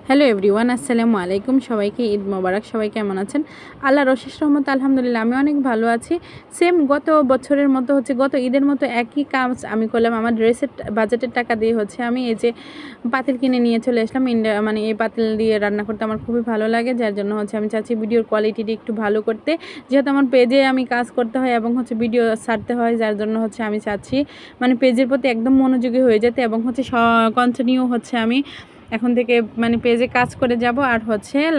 Hello everyone, আসসালামু আলাইকুম। সবাইকে ঈদ মোবারক। সবাই কেমন আছেন? আল্লাহর অশেষ রহমতে আলহামদুলিল্লাহ আমি অনেক ভালো আছি। সেম গত বছরের মতো গত ঈদের মতো একই কাজ আমি করলাম। আমার ড্রেসের বাজেটের টাকা দিয়ে আমি এই যে পাতিল কিনে নিয়ে চলে আসলাম। মানে এই পাতিল দিয়ে রান্না করতে আমার খুবই ভালো লাগে, যার জন্য আমি চাচ্ছি ভিডিওর কোয়ালিটিটি একটু ভালো করতে। যেহেতু আমার পেজে আমি কাজ করতে হয় এবং ভিডিও ছাড়তে হয়, যার জন্য আমি চাচ্ছি মানে পেজের প্রতি একদম মনোযোগী হয়ে যেতে এবং কন্টিনিউ আমি এখন থেকে মানে পেজে কাজ করে যাব আর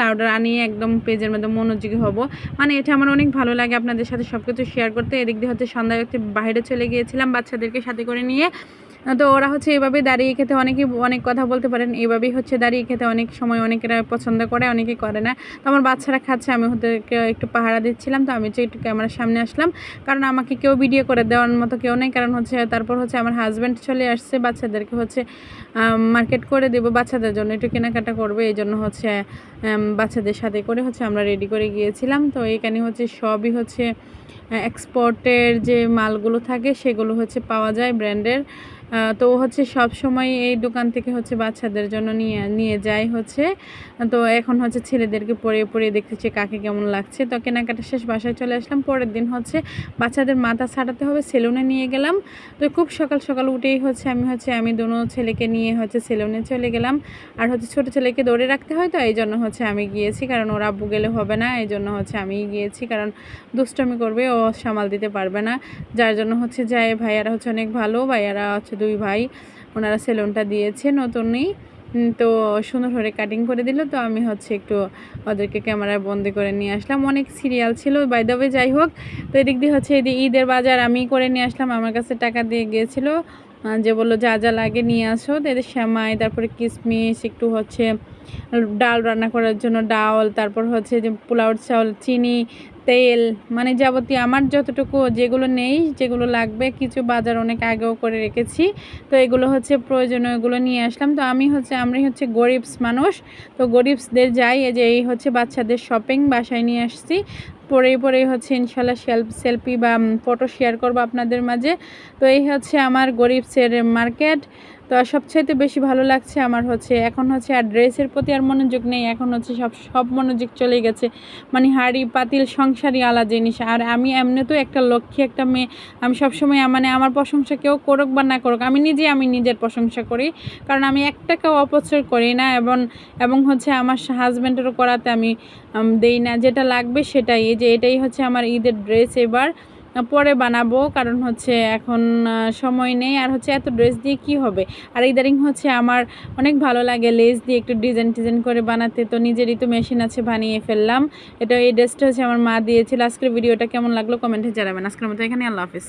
লাউডার আনিয়ে একদম পেজের মধ্যে মনোযোগী হব। মানে এটা আমার অনেক ভালো লাগে আপনাদের সাথে সব কিছু শেয়ার করতে। এদিক দিয়ে সন্ধ্যায় বাইরে চলে গিয়েছিলাম বাচ্চাদেরকে সাথে করে নিয়ে। তো ওরা এভাবে দাঁড়িয়ে খেতে অনেকেই অনেক কথা বলতে পারেন, এভাবেই দাঁড়িয়ে খেতে অনেক সময় অনেকেরা পছন্দ করে, অনেকেই করে না। তো আমার বাচ্চারা খাচ্ছে, আমি ওদেরকে একটু পাহারা দিচ্ছিলাম। তো আমি একটু ক্যামেরার সামনে আসলাম, কারণ আমাকে কেউ ভিডিও করে দেওয়ার মতো কেউ নেই। কারণ তারপর আমার হাজব্যান্ড চলে আসছে, বাচ্চাদেরকে মার্কেট করে দেবো, বাচ্চাদের জন্য একটু কেনাকাটা করবে, এই জন্য বাচ্চাদের সাথে করে আমরা রেডি করে গিয়েছিলাম। তো এখানে সবই এক্সপোর্টের যে মালগুলো থাকে সেগুলো পাওয়া যায় ব্র্যান্ডের। তো সব সময় এই দোকান থেকে বাচ্চাদের জন্য নিয়ে যায়। তো এখন ছেলেদেরকে পরিয়ে দেখতেছে কাকে কেমন লাগছে। তো কেনাকাটা শেষ, বাসায় চলে আসলাম। পরের দিন বাচ্চাদের মাথা ছাড়াতে হবে, সেলুনে নিয়ে গেলাম। তো খুব সকাল সকাল উঠেই আমি দোনো ছেলেকে নিয়ে সেলুনে চলে গেলাম। আর ছোট ছেলেকে দৌড়ে রাখতে হয়, তো এই জন্য আমি গিয়েছি, কারণ ওর আব্বু গেলে হবে না, এই জন্য আমি গিয়েছি, কারণ দুষ্টমি করবে, ও সামাল দিতে পারবে না। যার জন্য যায় ভাইয়ারা অনেক ভালো, ভাইয়ারা দুই ভাই, ওনারা সেলুনটা দিয়েছে নতুনই। তো সুন্দর করে কাটিং করে দিল। তো আমি একটু ওদেরকে ক্যামেরায় বন্দি করে নিয়ে আসলাম। অনেক সিরিয়াল ছিল, বাই দ্য ওয়ে যাই হোক। তো এদিক দিয়ে ঈদের বাজার আমি করে নিয়ে আসলাম। আমার কাছে টাকা দিয়ে গিয়েছিল, যে বললো যা যা লাগে নিয়ে আসো। তো এদের সেমাই, তারপরে কিশমিশ, একটু ডাল রান্না করার জন্য ডাল, তারপর যে পোলাওর চাউল, চিনি, তেল, মানে যাবতীয় আমার যতটুকু যেগুলো নেই, যেগুলো লাগবে, কিছু বাজার অনেক আগেও করে রেখেছি। তো এগুলো প্রয়োজনীয়, এগুলো নিয়ে আসলাম। তো আমি আমরা গরিবস মানুষ, তো গরিবসদের যাই, এই যে এই বাচ্চাদের শপিং বাসায় নিয়ে আসছি। পরেই ইনশাল্লাহ সেলফি বা ফটো শেয়ার করবো আপনাদের মাঝে। তো এই আমার গরিবসের মার্কেট। তো সবচাইতে বেশি ভালো লাগছে আমার এখন আর ড্রেসের প্রতি আর মনোযোগ নেই, এখন সব মনোযোগ চলে গেছে মানে হাঁড়ি পাতিল সংসারই আলাদা জিনিস। আর আমি এমনিতেও একটা লক্ষ্মী একটা মেয়ে, আমি সবসময় মানে আমার প্রশংসা কেউ করুক বা না করুক, আমি নিজের প্রশংসা করি, কারণ আমি এক টাকাও অপচয় করি না। এবং আমার হাজব্যান্ডেরও করাতে আমি দেই না, যেটা লাগবে সেটাই। এই যে এটাই আমার ঈদের ড্রেস, এবার পরে বানাবো, কারণ এখন সময় নেই। আর এত ড্রেস দিয়ে কি হবে। আর ইদারিং আমার অনেক ভালো লাগে লেস দিয়ে একটু ডিজাইন করে বানাতে। তো নিজেরই তো মেশিন আছে, বানিয়ে ফেললাম। এই ড্রেসটা আমার মা দিয়েছিল। আজকের ভিডিওটা কেমন লাগলো কমেন্টে জানাবেন। আজকের মতো এখানে, আল্লাহ হাফিজ।